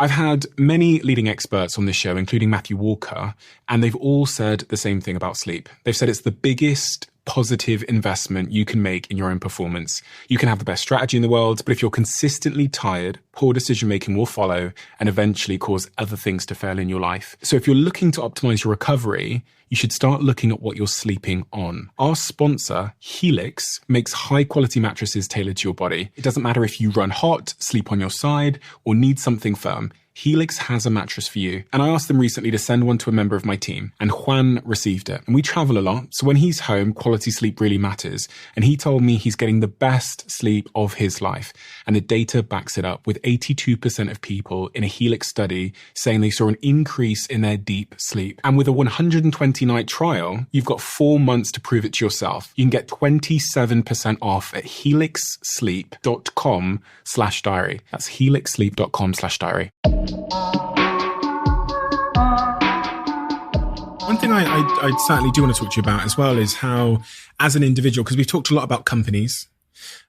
I've had many leading experts on this show, including Matthew Walker, and they've all said the same thing about sleep. They've said it's the biggest positive investment you can make in your own performance. You can have the best strategy in the world, but if you're consistently tired, poor decision-making will follow and eventually cause other things to fail in your life. So if you're looking to optimize your recovery, you should start looking at what you're sleeping on. Our sponsor, Helix, makes high-quality mattresses tailored to your body. It doesn't matter if you run hot, sleep on your side, or need something firm. Helix has a mattress for you. And I asked them recently to send one to a member of my team, and Juan received it. And we travel a lot, so when he's home, quality sleep really matters. And he told me he's getting the best sleep of his life. And the data backs it up, with 82% of people in a Helix study saying they saw an increase in their deep sleep. And with a 120-night trial, you've got 4 months to prove it to yourself. You can get 27% off at helixsleep.com/diary. That's helixsleep.com/diary. One thing I certainly do want to talk to you about as well is how, as an individual, because we've talked a lot about companies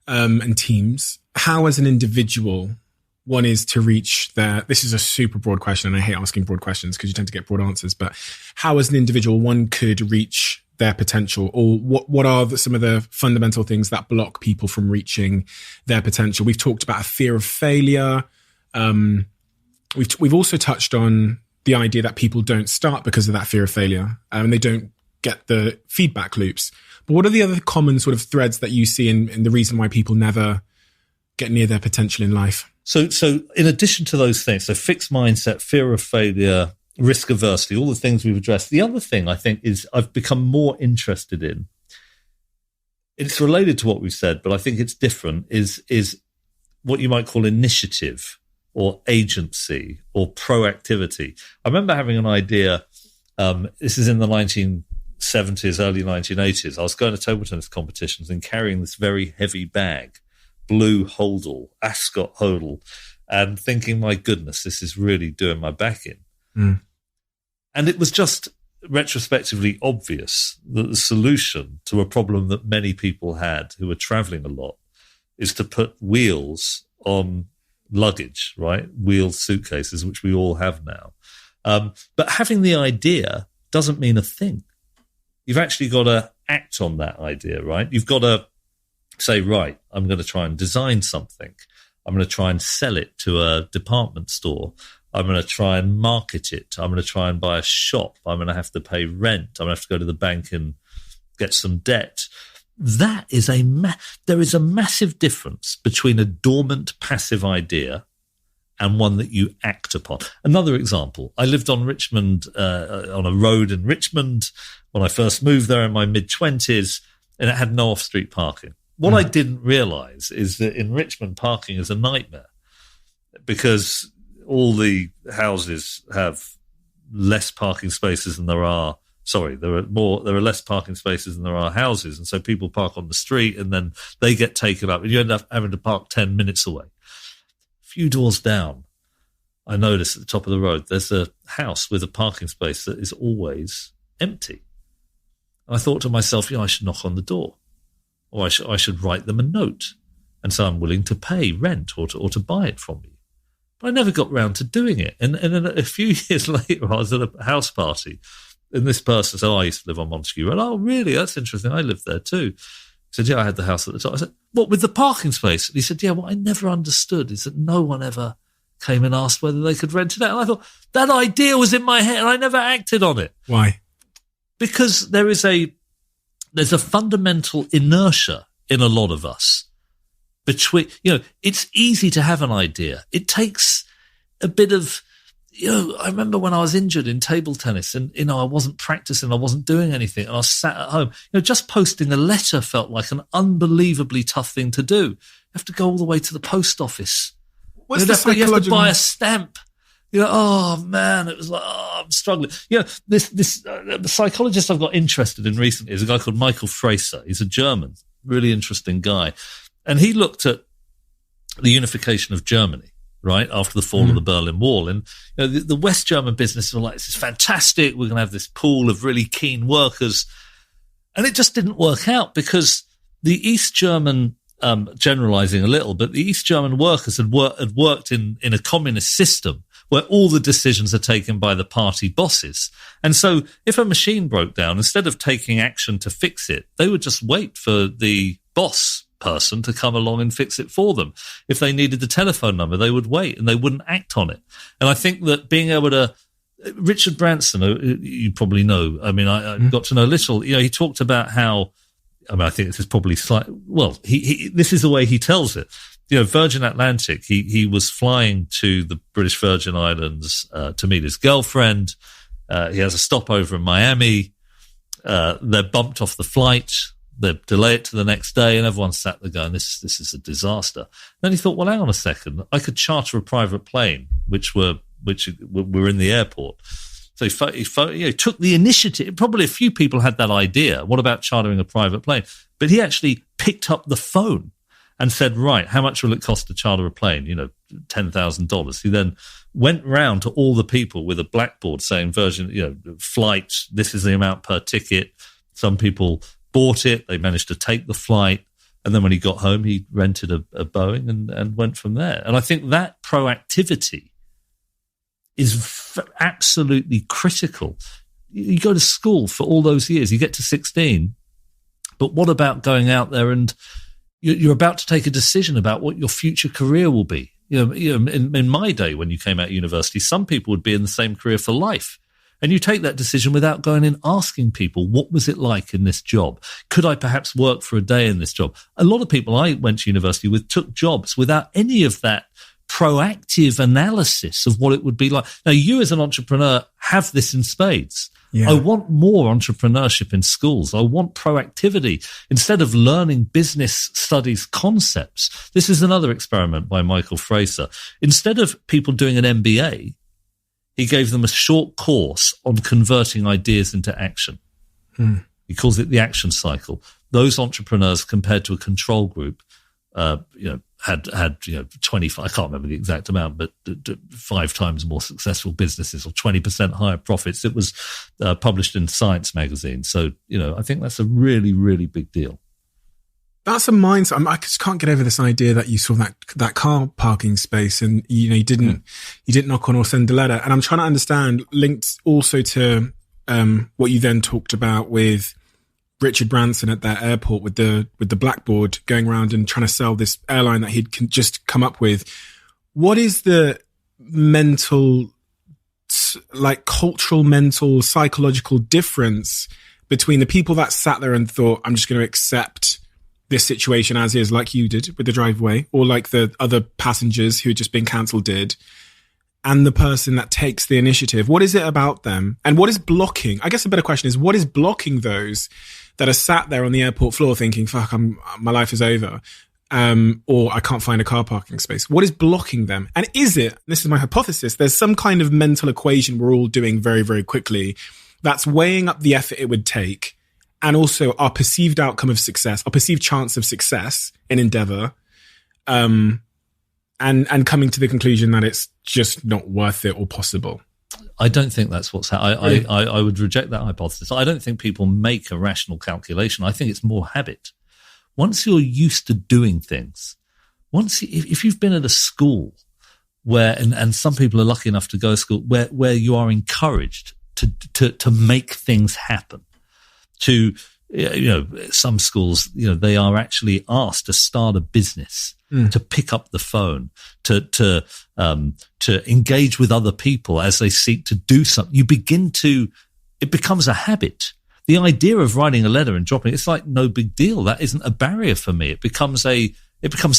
and teams, how as an individual one is to reach their, this is a super broad question and I hate asking broad questions because you tend to get broad answers, but how as an individual one could reach their potential, or what are some of the fundamental things that block people from reaching their potential? We've talked about a fear of failure. We've also touched on the idea that people don't start because of that fear of failure, and they don't get the feedback loops. But what are the other common sort of threads that you see in the reason why people never get near their potential in life? So in addition to those things, so fixed mindset, fear of failure, risk aversity, all the things we've addressed. The other thing I think is I've become more interested in, it's related to what we've said, but I think it's different, is what you might call initiative or agency or proactivity. I remember having an idea, this is in the 1970s, early 1980s. I was going to table tennis competitions and carrying this very heavy bag, blue Holdall, Ascot Holdall, and thinking, my goodness, this is really doing my back in. Mm. And it was just retrospectively obvious that the solution to a problem that many people had who were traveling a lot is to put wheels on luggage, right? Wheeled suitcases, which we all have now. But having the idea doesn't mean a thing. You've actually got to act on that idea, right? You've got to say, right, I'm going to try and design something. I'm going to try and sell it to a department store. I'm going to try and market it. I'm going to try and buy a shop. I'm going to have to pay rent. I'm going to have to go to the bank and get some debt. That is there is a massive difference between a dormant, passive idea and one that you act upon. Another example, I lived on Richmond, on a road in Richmond when I first moved there in my mid-20s, and it had no off-street parking. What I didn't realise is that in Richmond, parking is a nightmare because all the houses have less parking spaces than there are. Sorry, there are less parking spaces than there are houses. And so people park on the street and then they get taken up and you end up having to park 10 minutes away. A few doors down, I noticed at the top of the road, there's a house with a parking space that is always empty. And I thought to myself, I should knock on the door, or I should write them a note and say I'm willing to pay rent or to buy it from you. But I never got round to doing it. And then a few years later, I was at a house party. And this person said, I used to live on Montague Road. Oh, really? That's interesting. I lived there too. He said, yeah, I had the house at the top. I said, what, with the parking space? And he said, yeah, what I never understood is that no one ever came and asked whether they could rent it out. And I thought, that idea was in my head and I never acted on it. Why? Because there's a fundamental inertia in a lot of us between, it's easy to have an idea. It takes a bit of, I remember when I was injured in table tennis and, I wasn't practicing, I wasn't doing anything, and I was sat at home. Just posting a letter felt like an unbelievably tough thing to do. You have to go all the way to the post office. You have to buy a stamp. Oh man, it was like, I'm struggling. The psychologist I've got interested in recently is a guy called Michael Fraser. He's a German, really interesting guy. And he looked at the unification of Germany, right, after the fall of the Berlin Wall. And the West German businesses were like, this is fantastic. We're going to have this pool of really keen workers. And it just didn't work out because the East German, generalizing a little, but the East German workers had worked in a communist system where all the decisions are taken by the party bosses. And so if a machine broke down, instead of taking action to fix it, they would just wait for the boss person to come along and fix it for them. If they needed the telephone number, they would wait and they wouldn't act on it. And I think that being able to, Richard Branson, you probably know, I mean, I got to know a little, he talked about how, I mean, I think this is probably this is the way he tells it. Virgin Atlantic, he was flying to the British Virgin Islands to meet his girlfriend. He has a stopover in Miami. They're bumped off the flight. They delay it to the next day, and everyone sat there going, this is a disaster. Then he thought, well, hang on a second. I could charter a private plane, which were in the airport. So he took the initiative. Probably a few people had that idea. What about chartering a private plane? But he actually picked up the phone and said, right, how much will it cost to charter a plane? $10,000. He then went round to all the people with a blackboard saying, Virgin, flight, this is the amount per ticket. Some people bought it. They managed to take the flight. And then when he got home, he rented a Boeing and went from there. And I think that proactivity is absolutely critical. You go to school for all those years, you get to 16, but what about going out there and you're about to take a decision about what your future career will be? In my day when you came out of university, some people would be in the same career for life. And you take that decision without going in asking people, what was it like in this job? Could I perhaps work for a day in this job? A lot of people I went to university with took jobs without any of that proactive analysis of what it would be like. Now, you as an entrepreneur have this in spades. Yeah. I want more entrepreneurship in schools. I want proactivity. Instead of learning business studies concepts, this is another experiment by Michael Fraser. Instead of people doing an MBA, he gave them a short course on converting ideas into action. He calls it the action cycle. Those entrepreneurs, compared to a control group, had 25, I can't remember the exact amount, but 5 times more successful businesses or 20% higher profits. It was published in Science magazine. So, I think that's a really, really big deal. That's a mindset. I just can't get over this idea that you saw that car parking space and you didn't knock on or send a letter. And I'm trying to understand, linked also to what you then talked about with Richard Branson at that airport with the blackboard going around and trying to sell this airline that he'd just come up with. What is the mental, cultural, mental, psychological difference between the people that sat there and thought, I'm just going to accept this situation as is, like you did with the driveway, or like the other passengers who had just been cancelled did, and the person that takes the initiative? What is it about them? And what is blocking? I guess a better question is, what is blocking those that are sat there on the airport floor thinking, fuck, my life is over, or I can't find a car parking space? What is blocking them? And is it, this is my hypothesis, there's some kind of mental equation we're all doing very, very quickly that's weighing up the effort it would take and also our perceived outcome of success, our perceived chance of success in endeavor, and coming to the conclusion that it's just not worth it or possible. I don't think that's what's happening. I would reject that hypothesis. I don't think people make a rational calculation. I think it's more habit. Once you're used to doing things, if you've been at a school where, and some people are lucky enough to go to school where you are encouraged to make things happen, to, some schools, they are actually asked to start a business, to pick up the phone, to engage with other people as they seek to do something. It becomes a habit. The idea of writing a letter and dropping it's like no big deal. That isn't a barrier for me. It becomes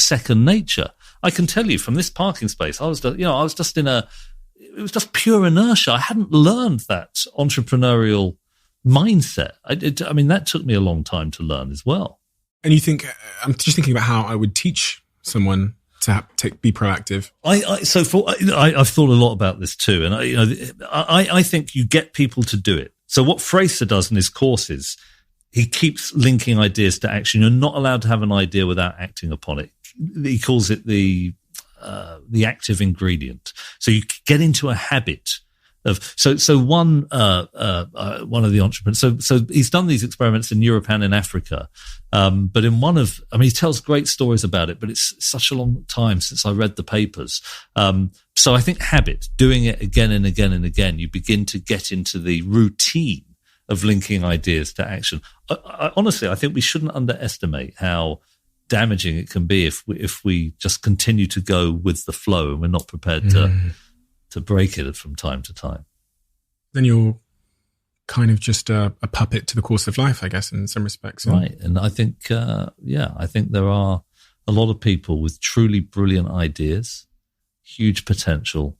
second nature. I can tell you from this parking space, it was just pure inertia. I hadn't learned that entrepreneurial mindset. That took me a long time to learn as well. And you think, I'm just thinking about how I would teach someone to be proactive. I've thought a lot about this too. And I think you get people to do it. So what Fraser does in his courses, he keeps linking ideas to action. You're not allowed to have an idea without acting upon it. He calls it the active ingredient. So you get into a habit So one of the entrepreneurs, so he's done these experiments in Europe and in Africa. But in he tells great stories about it, but it's such a long time since I read the papers. So I think habit, doing it again and again and again, you begin to get into the routine of linking ideas to action. Honestly, I think we shouldn't underestimate how damaging it can be if we just continue to go with the flow and we're not prepared to break it from time to time. Then you're kind of just a puppet to the course of life, I guess, in some respects. Right. And I think, I think there are a lot of people with truly brilliant ideas, huge potential,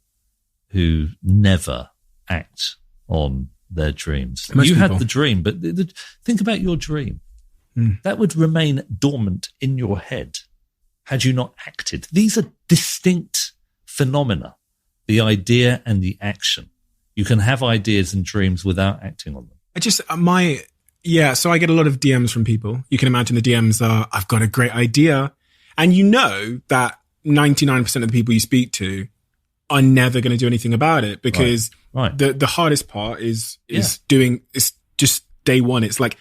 who never act on their dreams. You had the dream, but think about your dream. That would remain dormant in your head had you not acted. These are distinct phenomena, the idea and the action. You can have ideas and dreams without acting on them. So I get a lot of DMs from people. You can imagine the DMs are, I've got a great idea. And you know that 99% of the people you speak to are never going to do anything about it because the hardest part is just day one. It's like,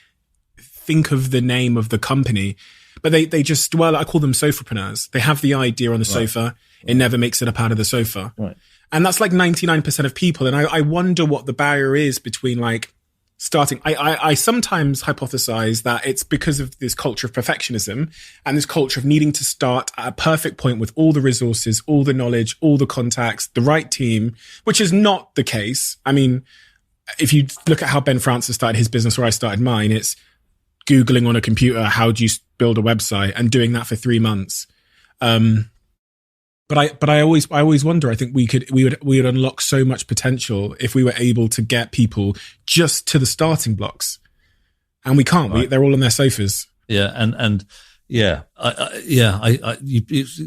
think of the name of the company, but they just, I call them sofapreneurs. They have the idea on the sofa. It never makes it up out of the sofa. Right. And that's like 99% of people. And I wonder what the barrier is between like starting. I sometimes hypothesize that it's because of this culture of perfectionism and this culture of needing to start at a perfect point with all the resources, all the knowledge, all the contacts, the right team, which is not the case. I mean, if you look at how Ben Francis started his business or I started mine, it's Googling on a computer, how do you build a website, and doing that for 3 months. But I always wonder, I think we would unlock so much potential if we were able to get people just to the starting blocks, and we can't. They're all on their sofas. Yeah. You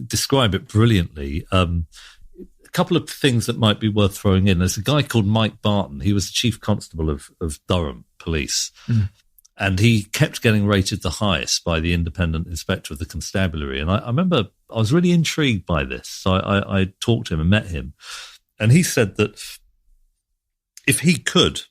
describe it brilliantly. A couple of things that might be worth throwing in. There's a guy called Mike Barton. He was the chief constable of Durham Police. And he kept getting rated the highest by the independent inspector of the constabulary. And I remember I was really intrigued by this. So I talked to him and met him. And he said that if he could,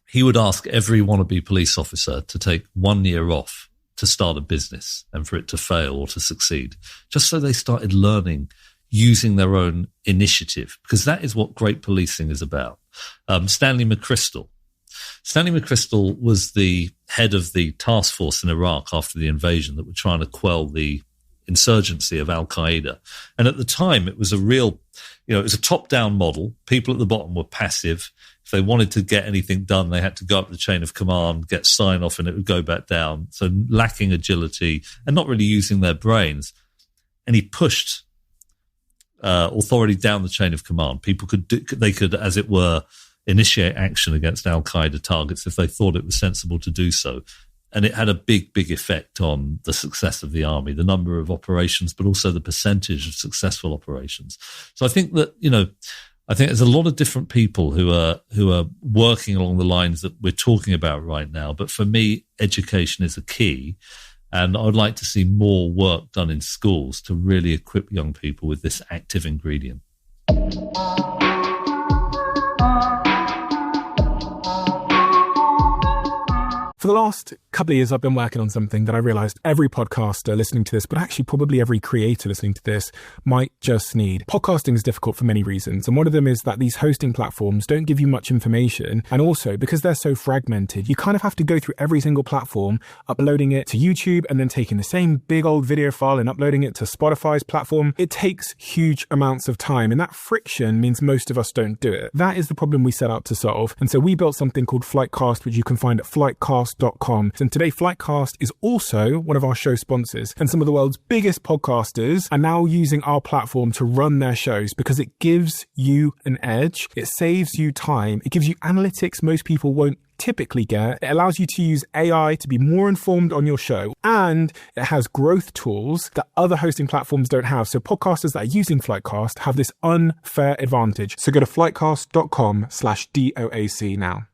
he would ask every wannabe police officer to take 1 year off to start a business and for it to fail or to succeed, just so they started learning using their own initiative, because that is what great policing is about. Stanley McChrystal was the head of the task force in Iraq after the invasion that were trying to quell the insurgency of Al-Qaeda. And at the time, it was a real, it was a top-down model. People at the bottom were passive. If they wanted to get anything done, they had to go up the chain of command, get sign-off, and it would go back down. So lacking agility and not really using their brains. And he pushed authority down the chain of command. People they could, as it were, initiate action against Al-Qaeda targets if they thought it was sensible to do so. And it had a big, big effect on the success of the army, the number of operations, but also the percentage of successful operations. So I think that, I think there's a lot of different people who are working along the lines that we're talking about right now. But for me, education is a key. And I would like to see more work done in schools to really equip young people with this active ingredient. For the last couple of years, I've been working on something that I realized every podcaster listening to this, but actually probably every creator listening to this, might just need. Podcasting is difficult for many reasons. And one of them is that these hosting platforms don't give you much information. And also, because they're so fragmented, you kind of have to go through every single platform, uploading it to YouTube and then taking the same big old video file and uploading it to Spotify's platform. It takes huge amounts of time. And that friction means most of us don't do it. That is the problem we set out to solve. And so we built something called Flightcast, which you can find at flightcast.com. And today, Flightcast is also one of our show sponsors. And some of the world's biggest podcasters are now using our platform to run their shows because it gives you an edge. It saves you time. It gives you analytics most people won't typically get. It allows you to use AI to be more informed on your show. And it has growth tools that other hosting platforms don't have. So podcasters that are using Flightcast have this unfair advantage. So go to flightcast.com/DOAC now.